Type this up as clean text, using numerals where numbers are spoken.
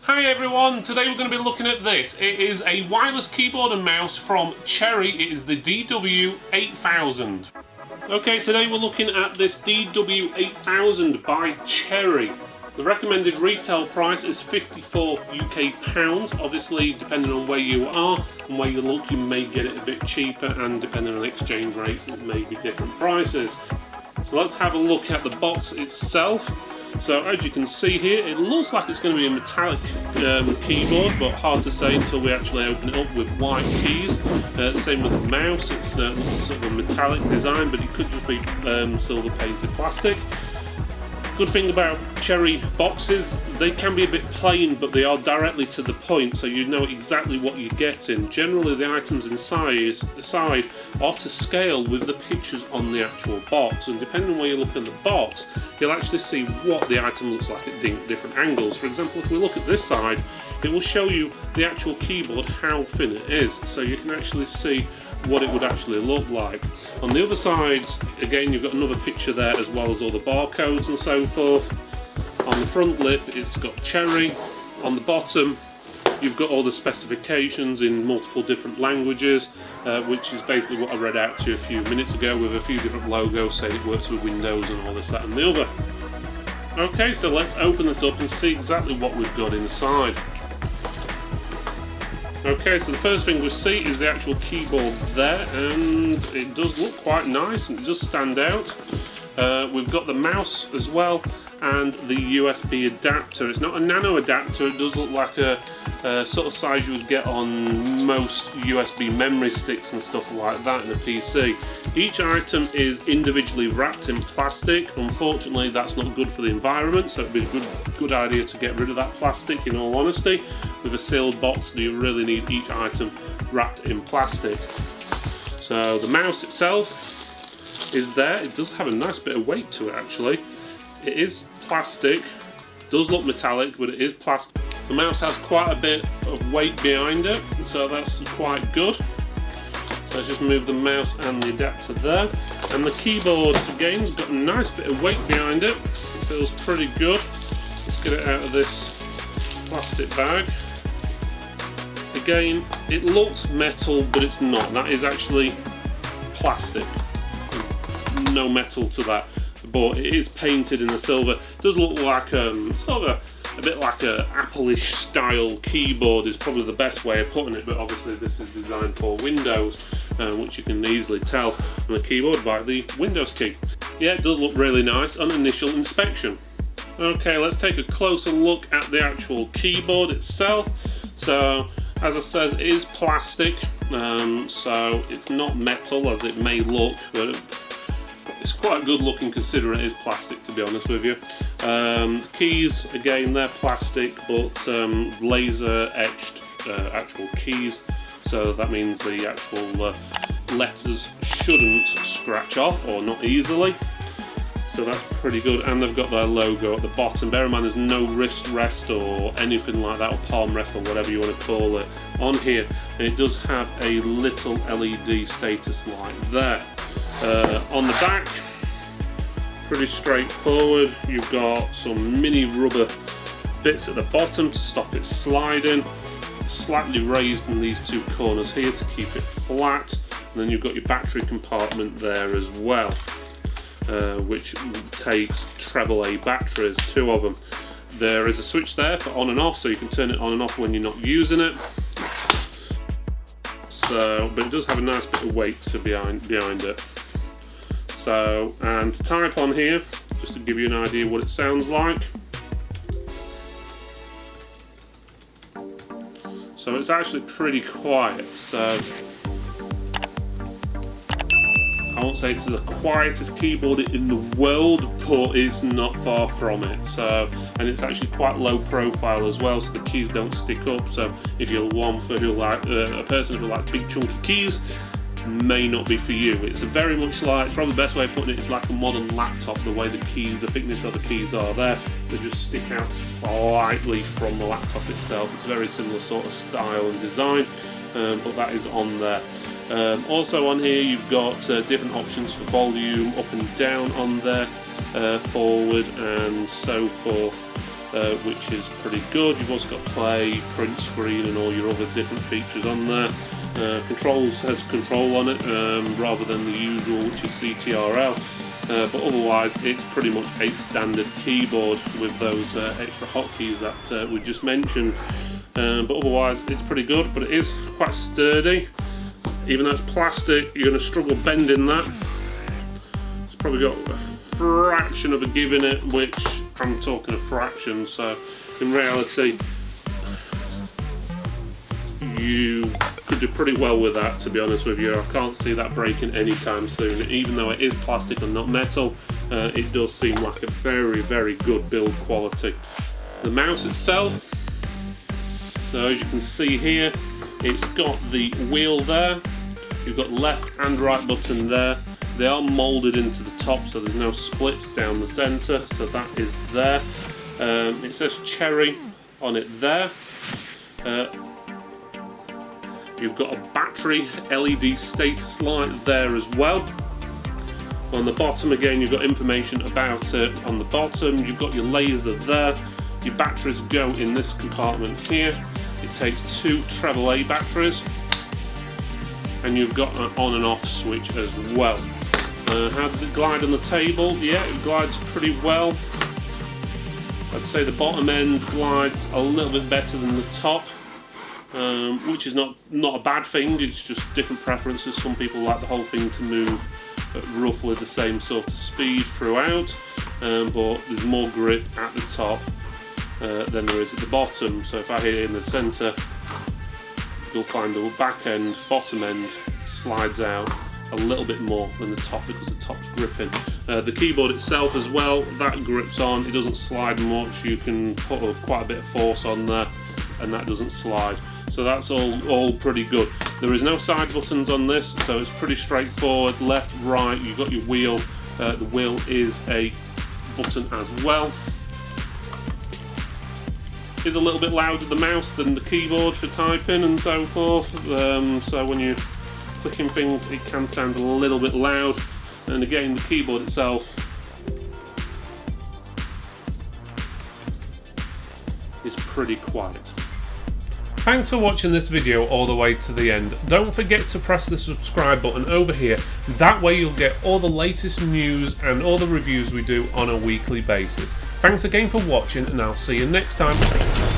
Hi everyone, today we're going to be looking at this. It is a wireless keyboard and mouse from Cherry. It is the DW8000. Okay, today we're looking at this DW8000 by Cherry. The recommended retail price is 54 UK pounds. Obviously, depending on where you are and where you look, you may get it a bit cheaper, and depending on exchange rates, it may be different prices. So let's have a look at the box itself. So as you can see here, it looks like it's going to be a metallic keyboard, but hard to say until we actually open it up with white keys. Same with the mouse, it's sort of a metallic design, but it could just be silver painted plastic. Good thing about Cherry boxes, they can be a bit plain, but they are directly to the point, so you know exactly what you're getting. Generally the items inside are to scale with the pictures on the actual box, and depending on where you look in the box, you'll actually see what the item looks like at different angles. For example, if we look at this side, it will show you the actual keyboard, how thin it is, so you can actually see what it would actually look like. On the other sides, again, you've got another picture there, as well as all the barcodes and so forth. On the front lip, it's got Cherry. On the bottom, you've got all the specifications in multiple different languages, which is basically what I read out to you a few minutes ago, with a few different logos saying it works with Windows and all this, that and the other. Okay, so let's open this up and see exactly what we've got inside. Okay, so the first thing we see is the actual keyboard there, and it does look quite nice and it does stand out. We've got the mouse as well, and the USB adapter. It's not a nano adapter, it does look like a sort of size you would get on most USB memory sticks and stuff like that in a PC. Each item is individually wrapped in plastic. Unfortunately, that's not good for the environment, so it'd be a good idea to get rid of that plastic, in all honesty. With a sealed box, you really need each item wrapped in plastic. So the mouse itself is there. It does have a nice bit of weight to it actually. It is plastic, does look metallic, but it is plastic. The mouse has quite a bit of weight behind it, so that's quite good. So let's just move the mouse and the adapter there. And the keyboard, again, has got a nice bit of weight behind it. It feels pretty good. Let's get it out of this plastic bag. Again, it looks metal, but it's not. That is actually plastic. No metal to that, but it is painted in a silver. It does look like sort of a bit like a Apple-ish style keyboard is probably the best way of putting it, but obviously this is designed for Windows, which you can easily tell on the keyboard by the Windows key. Yeah, it does look really nice on initial inspection. Okay, let's take a closer look at the actual keyboard itself. So, as I said, it is plastic, so it's not metal as it may look, but it's quite good looking considering it is plastic, to be honest with you. Keys, again, they're plastic, but laser etched actual keys, so that means the actual letters shouldn't scratch off, or not easily. So that's pretty good, and they've got their logo at the bottom. Bear in mind there's no wrist rest or anything like that, or palm rest, or whatever you want to call it, on here. And it does have a little LED status light there. On the back, pretty straightforward. You've got some mini rubber bits at the bottom to stop it sliding, slightly raised in these two corners here to keep it flat, and then you've got your battery compartment there as well, which takes AAA batteries, 2 of them. There is a switch there for on and off, so you can turn it on and off when you're not using it. So, but it does have a nice bit of weight behind it. So, and to type on here, just to give you an idea what it sounds like. So it's actually pretty quiet, so I won't say it's the quietest keyboard in the world, but it's not far from it. So, and it's actually quite low profile as well, so the keys don't stick up. So if you're one for a person who likes big chunky keys, may not be for you. It's a very much like, probably the best way of putting it is like a modern laptop, the way the thickness of the keys are there. They just stick out slightly from the laptop itself. It's a very similar sort of style and design, but that is on there. Also on here you've got different options for volume, up and down on there, forward and so forth. which is pretty good. You've also got play, print screen and all your other different features on there. Controls has control on it rather than the usual, which is CTRL. But otherwise it's pretty much a standard keyboard with those extra hotkeys that we just mentioned. But otherwise it's pretty good, but it is quite sturdy. Even though it's plastic, you're going to struggle bending that. It's probably got a fraction of a give in it, which I'm talking a fraction, so in reality you could do pretty well with that, to be honest with you. I can't see that breaking anytime soon. Even though it is plastic and not metal, it does seem like a very, very good build quality. The mouse itself, so as you can see here, it's got the wheel there. You've got left and right button there. They are moulded into the top, so there's no splits down the centre, so that is there. It says Cherry on it there. You've got a battery LED status light there as well. On the bottom again, you've got information about it on the bottom. You've got your laser there. Your batteries go in this compartment here. It takes 2 AAA batteries. And you've got an on and off switch as well. How does it glide on the table? Yeah, it glides pretty well. I'd say the bottom end glides a little bit better than the top, which is not a bad thing. It's just different preferences. Some people like the whole thing to move at roughly the same sort of speed throughout, but there's more grip at the top than there is at the bottom. So if I hit it in the centre, you'll find the back end, bottom end slides out a little bit more than the top because the top's gripping. The keyboard itself as well, that grips on. It doesn't slide much. You can put quite a bit of force on there and that doesn't slide. So that's all pretty good. There is no side buttons on this, so it's pretty straightforward. Left, right, you've got your wheel. The wheel is a button as well. Is a little bit louder the mouse than the keyboard for typing and so forth, so when you're clicking things it can sound a little bit loud, and again the keyboard itself is pretty quiet. Thanks for watching this video all the way to the end. Don't forget to press the subscribe button over here, that way you'll get all the latest news and all the reviews we do on a weekly basis. Thanks again for watching and I'll see you next time.